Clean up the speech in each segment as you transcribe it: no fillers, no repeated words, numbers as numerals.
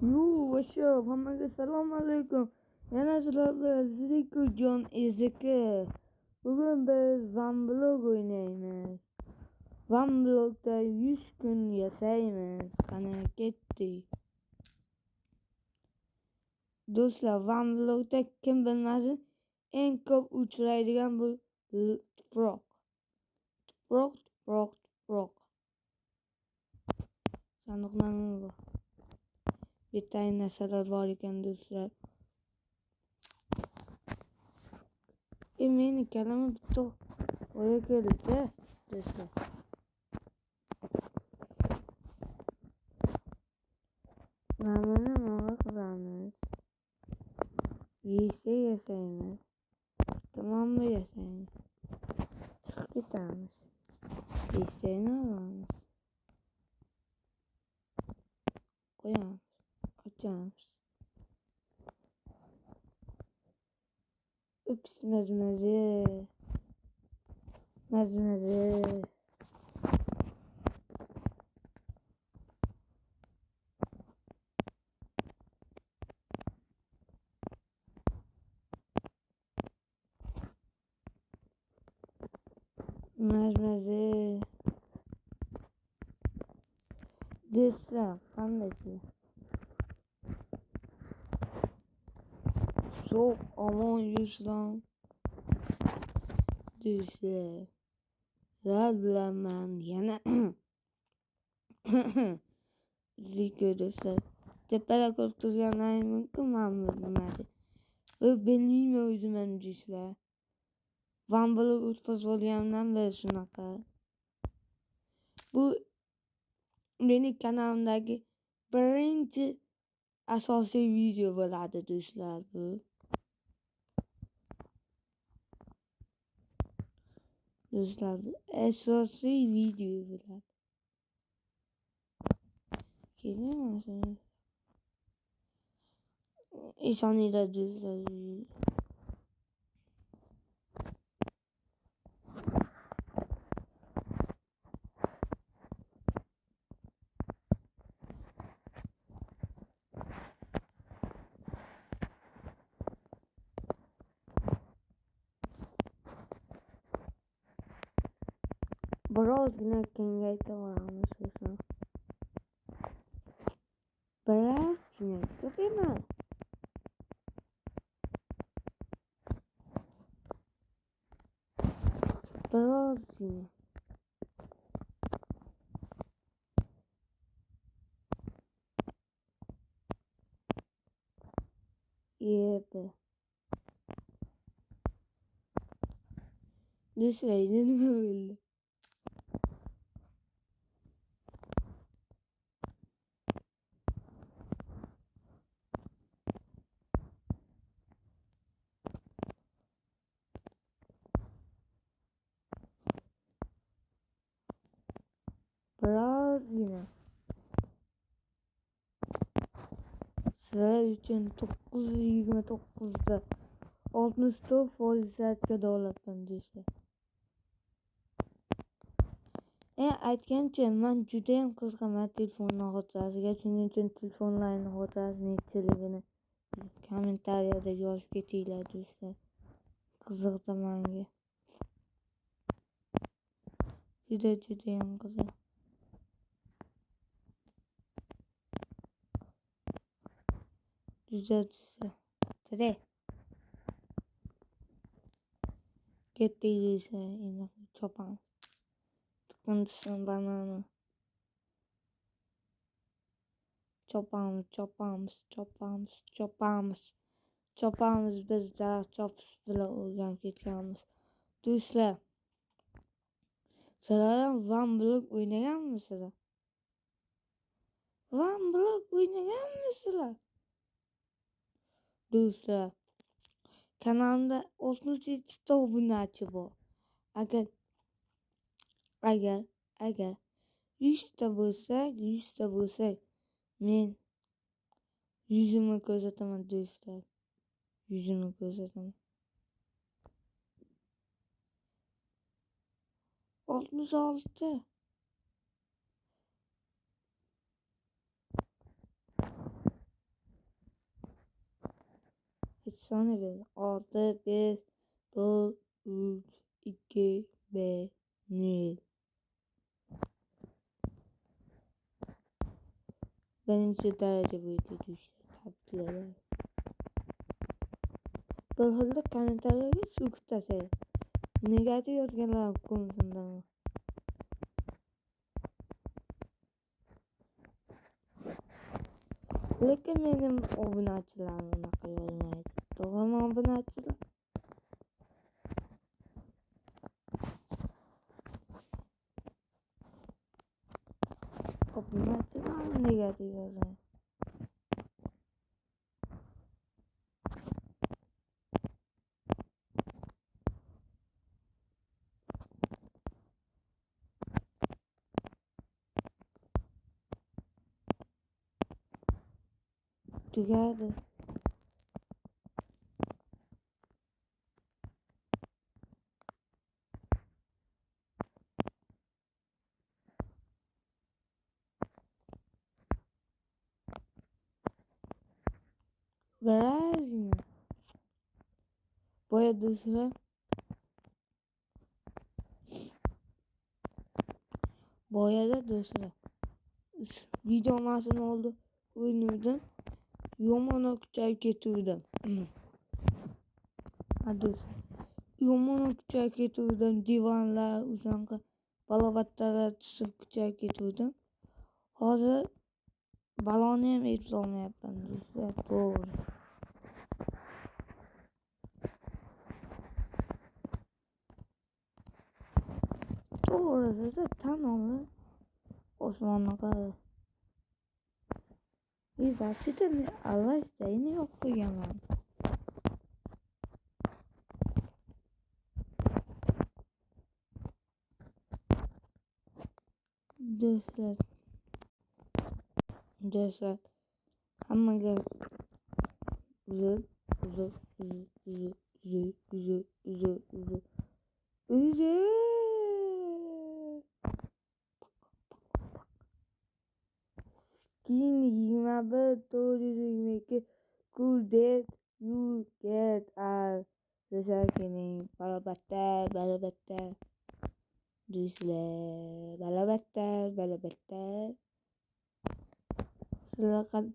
Vaşa, hammaga assalomu alaykum. Yana sizlar bilan Zikujon Ezeki. Bugun biz Vamblog o'ynaymiz. Vamblogda 100 kun yashaymiz. Qani ketdik. Do'stlar, Vamblogda kim bilmasin, eng ko'p uchraydigan bu tuproq. Tuproq. Sandiqlarimiz bor. Bitta narsalar bor ekan do'stlar. Meni kalama bitta o'ya keldi do'stlar. Mana nima qilamiz? Yashaymiz. Tamommi yashaymiz. Chiqib ketamiz. Yashayni olamiz. Qo'yamiz. Ochamiz. Ups, mazmazi. Do'stlar, qanday? Çok aman yurtlar. Do'stlar, sizlar bilan men yana Ziko do'stlar. Tepada ko'rib turganlaring mumkin, men bilmadim. Bilmayman o'zim ham do'stlar. Vamblog o'tkazib olganimdan beri shunaqa. Bu meni kanalimdagi birinchi asosiy video bo'ladi do'stlar bu. Do'stlar, asosiy video bo'ladi. Keling, ishoninglar do'stlar. Birozgina kengaytiramiz do'stlar. Birozgina, ko'p emas. Birozgina. Yedi. Do'stlar, nima bo'ldi? Birozgina. Sizlar uchun 929 da 64% dollardan do'stlar. Aytgancha, men juda ham qiziqaman telefonning xotirasiga. Shuning uchun telefonlarning xotirasi nechiligini kommentariyada yozib ketinglar do'stlar. Qiziqdi menga. Juda ham qiziq. Juda Tire. Ketdik do'stlar, endi chopamiz. Tuqqundisan banana. Chopamiz. Biz daraxt chopish bilan o'rganib ketganmiz. Do'stlar, sizlar ham Vamblog o'ynaganmisizlar? Do'stlar, kanalimda 67 ta obunachi bor. Agar 100 ta bo'lsak, men yuzimni ko'rsataman do'stlar. 66. saniye ver. 6, 5, 4, 3, 2, 1, 0. Birinci derece boyunca düştü. Tebrikler. Böyle komentarlarga sukut tasayın. Negatif yozganlar konusunda. Lekin mening obunachilarim unaqa yozmaydi. To'g'rimi obunachilar? Obunachilar negativ yozadi. Tugadi. Birazgina. Boya do'stlar. Boyada do'stlar. Video masum oldu. O'ynardim. Yomon kuchayib ketuvdim. Hadi. Yomon kuchayib ketuvdim. Divanlar, o'shanqa balobattalar tushib kuchayib ketuvdim. Hozir baloni ham eplolmayapman do'stlar. To'g'ri. To'g'ri desa tan olib osmonni qara. Вообще-то alvastayni yo'q qo'yganman. Do'stlar hammaga uzr. Skin 21 422 cool did you get all recycling balabattar do'stlar balabattar sizlar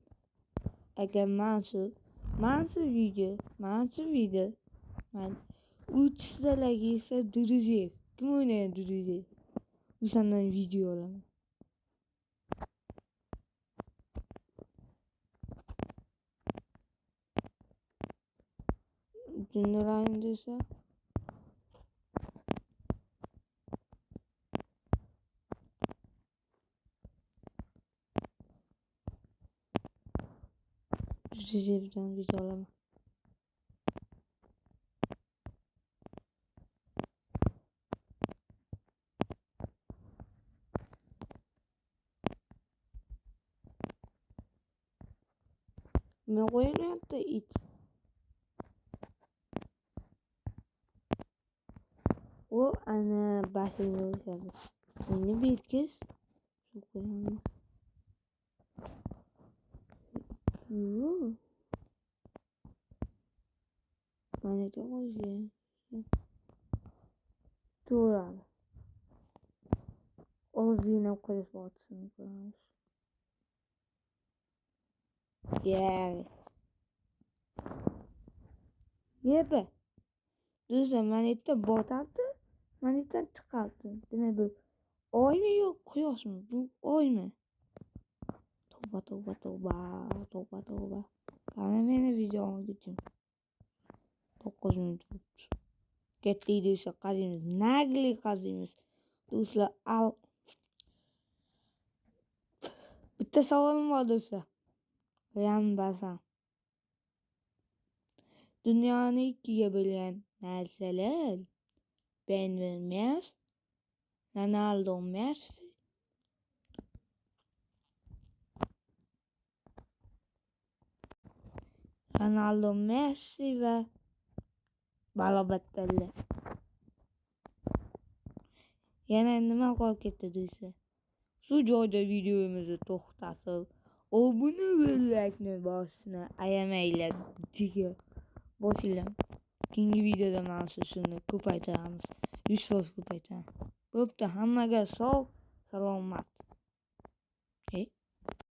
agar mansur video man 3 sizlarga esa Duduzev kim o'ynaydi Duduzev o'shandan video olaman. Dinleyin desa Duduzevdan video olaman. Ne oynayapti it? O ana bashiga o'xshadi. Endi betkiz suv qo'yamiz. Mana qo'ygan. To'g'ri. Ozgina qo'yib o'tsin ko'ramiz. Yebe. Do'stlar mana yerda botadi, mana yerdan chiqadi. Demak bu oymi yo'q quyoshmi? Bu oymi? Tavba. Qani meni videoga ketdim. 9 minut bo'ldi. Ketdik desa qaziymiz. Nagli qaziymiz. Do'stlar, bitta savolim bor do'stlar. Yambasam. Dunyoni ikkiga bo'lgan narsalar Benjamin Messi, Ronaldo Messi, va balobattarlar. Yana nima qolib ketdi desa, shu joyda videomizni to'xtatib, obuna bo'lakni bosishni ayamanglar. bosh ilam. Keyingi videoda mana shuni ko'paytiramiz. 100% ko'paytiramiz. Bo'pti, hammaga sog' salomat.